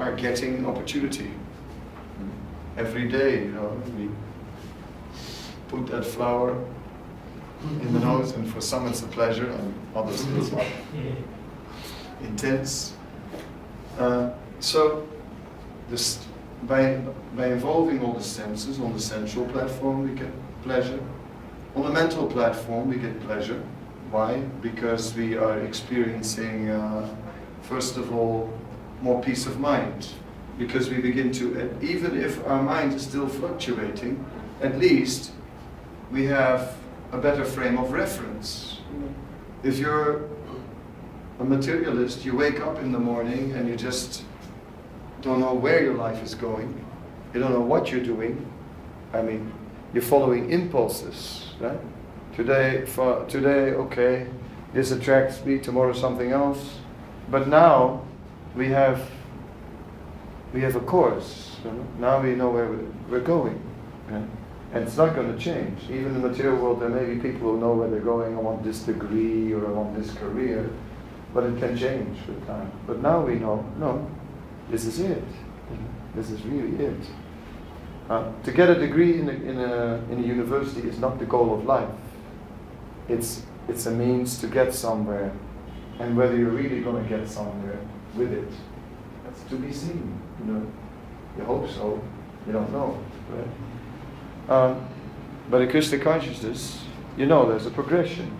are getting opportunity. Every day, you know, we put that flower in the nose, and for some it's a pleasure, and others it's intense. So, this, by involving all the senses on the sensual platform, we get pleasure. On the mental platform, we get pleasure. Why? Because we are experiencing, first of all, more peace of mind. Because we begin to, even if our mind is still fluctuating, at least we have a better frame of reference. If you're a materialist, you wake up in the morning and you just don't know where your life is going. You don't know what you're doing. I mean, you're following impulses, right? Today, okay, this attracts me, tomorrow something else. But now we have a course. Now we know where we're going. Right? And it's not going to change. Even in the material world, there may be people who know where they're going. I want this degree, or I want this career. But it can change with time. But now we know, no, this is it. This is really it. To get a degree in a university is not the goal of life. It's a means to get somewhere. And whether you're really going to get somewhere with it, that's to be seen. You know, you hope so. You don't know. Right? But acoustic consciousness, you know, there's a progression.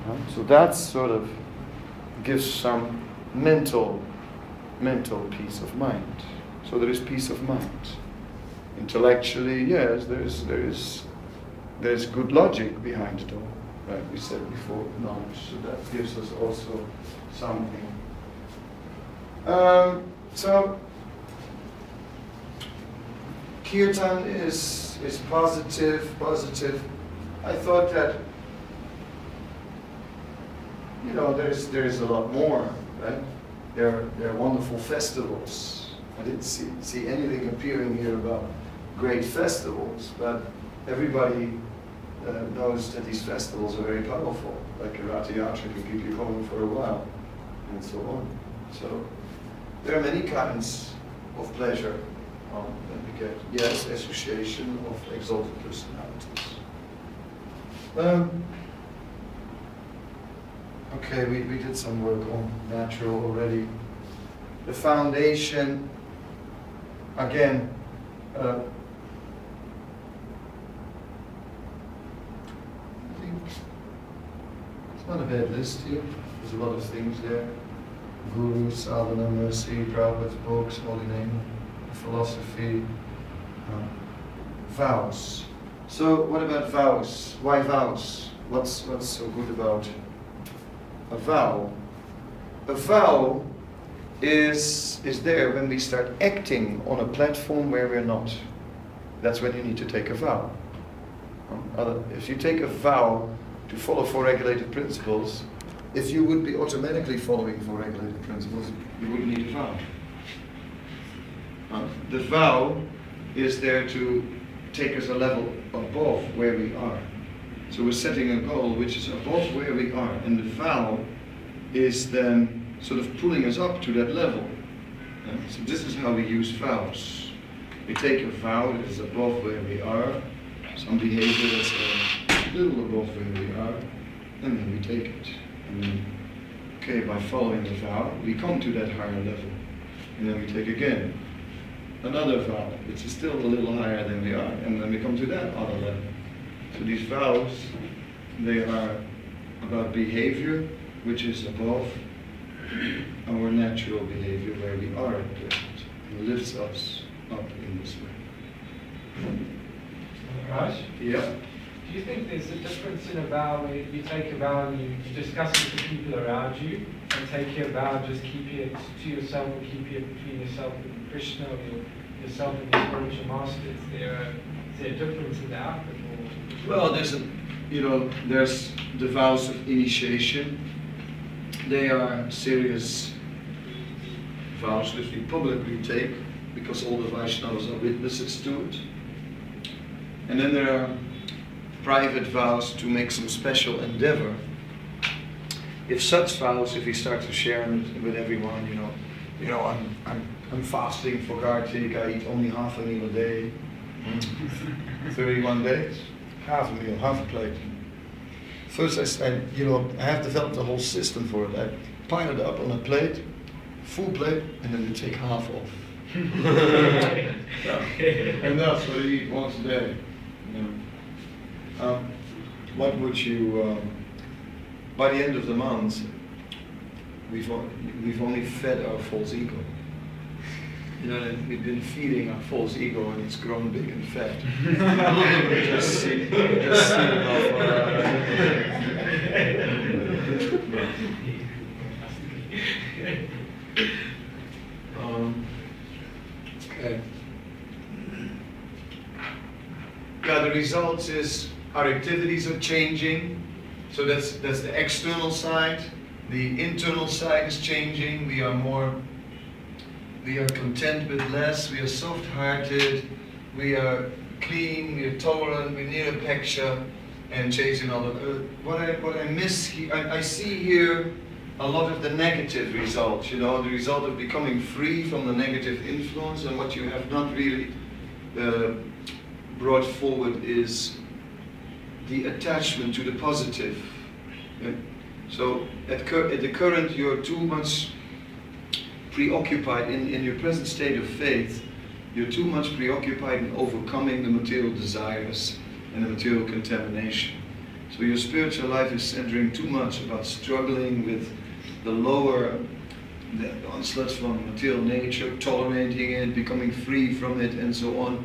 Right? So that sort of gives some mental peace of mind. So there is peace of mind. Intellectually, yes, there's good logic behind it all. Right? We said before, knowledge. So that gives us also something. So kirtan is positive. I thought that, you know, there's a lot more, right? There are wonderful festivals. I didn't see anything appearing here about great festivals, but everybody knows that these festivals are very powerful. Like a Ratha Yatra can keep you going for a while, and so on. So there are many kinds of pleasure that we get. Yes, association of exalted personalities. Okay, we did some work on natural already. The foundation, again, I think it's not a bad list here. There's a lot of things there. Guru, sadhana, mercy, Prabhupada's books, holy name, philosophy, vows. So what about vows? Why vows? What's so good about a vow? A vow is there when we start acting on a platform where we're not. That's when you need to take a vow. If you take a vow to follow 4 regulated principles, if you would be automatically following 4 regulated principles, you wouldn't need a vow. The vow is there to take us a level above where we are. So we're setting a goal which is above where we are, and the vow is then sort of pulling us up to that level. So this is how we use vows. We take a vow that is above where we are, some behavior that's a little above where we are, and then we take it. And then, okay, by following the vow, we come to that higher level. And then we take again another vow, which is still a little higher than we are, and then we come to that other level. So these vows, they are about behavior which is above our natural behavior where we are at present, and lifts us up in this way. Raj? Yeah. Do you think there's a difference in a vow where you take a vow and you discuss it with the people around you, and take your vow, just keep it to yourself, or keep it between yourself and Krishna, or yourself and your spiritual master? Is there a difference in the output? Well, there's the vows of initiation. They are serious vows which we publicly take because all the Vaishnavas are witnesses to it. And then there are private vows to make some special endeavor. If such vows, if we start to share them with everyone, I'm I'm fasting for Kartik, I eat only half a meal a day. 31 days, half a meal, half a plate. First I have developed a whole system for it. I pile it up on a plate, full plate, and then you take half off. And that's what I eat once a day. What would you, by the end of the month, we've only fed our false ego. We've been feeding our false ego and it's grown big and fat. just see okay. Yeah, the result is our activities are changing. So that's the external side. The internal side is changing. We are content with less, we are soft-hearted, we are clean, we are tolerant, we need a picture and chasing all the... What I miss here, I see here a lot of the negative results, the result of becoming free from the negative influence, and what you have not really brought forward is the attachment to the positive. Yeah? So at the current you're too much preoccupied in your present state of faith, you're too much preoccupied in overcoming the material desires and the material contamination. So your spiritual life is centering too much about struggling with the onslaughts from material nature, tolerating it, becoming free from it, and so on.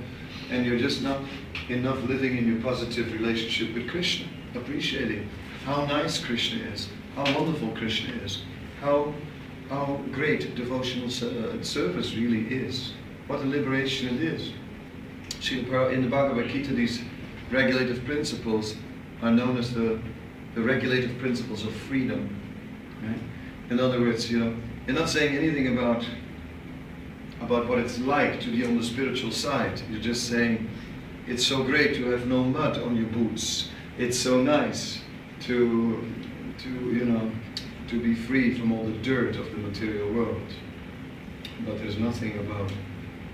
And you're just not enough living in your positive relationship with Krishna, appreciating how nice Krishna is, how wonderful Krishna is, how great devotional service really is, what a liberation it is. In the Bhagavad Gita, these regulative principles are known as the regulative principles of freedom. Right? In other words, you're not saying anything about what it's like to be on the spiritual side. You're just saying, it's so great to have no mud on your boots. It's so nice to be free from all the dirt of the material world. But there's nothing about,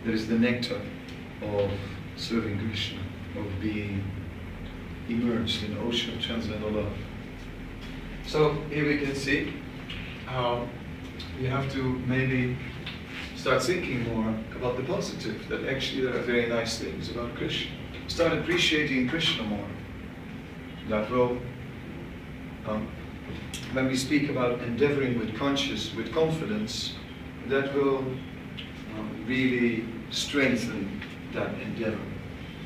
there is the nectar of serving Krishna, of being immersed in the ocean of transcendental love. So here we can see how you have to maybe start thinking more about the positive, that actually there are very nice things about Krishna. Start appreciating Krishna more. That will, when we speak about endeavoring with confidence, that will really strengthen that endeavor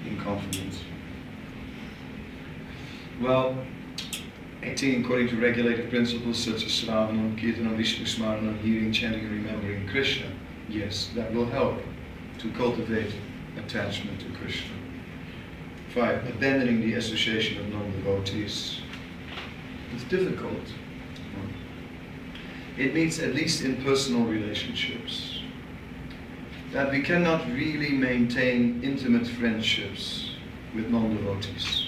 in confidence. Well, acting according to regulative principles such as Sravanam, Kirtanam, Vishnu Smaranam, hearing, chanting, and remembering Krishna, yes, that will help to cultivate attachment to Krishna. 5. Abandoning the association of non-devotees. It's difficult. It means, at least in personal relationships, that we cannot really maintain intimate friendships with non-devotees.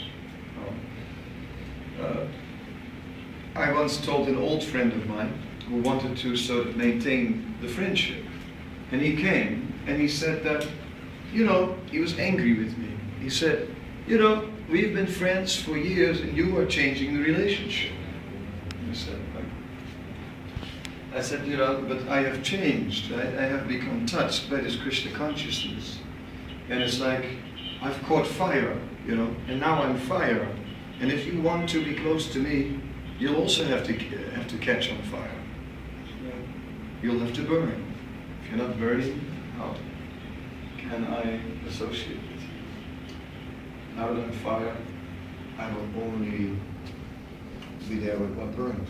I once told an old friend of mine who wanted to sort of maintain the friendship, and he came and he said that, he was angry with me. He said, we've been friends for years and you are changing the relationship. I said, but I have changed. I have become touched by this Krishna consciousness. And it's like, I've caught fire, and now I'm fire. And if you want to be close to me, you'll also have to catch on fire. You'll have to burn. If you're not burning, how can I associate with you? Now that I'm fire, I will only be there with what burns.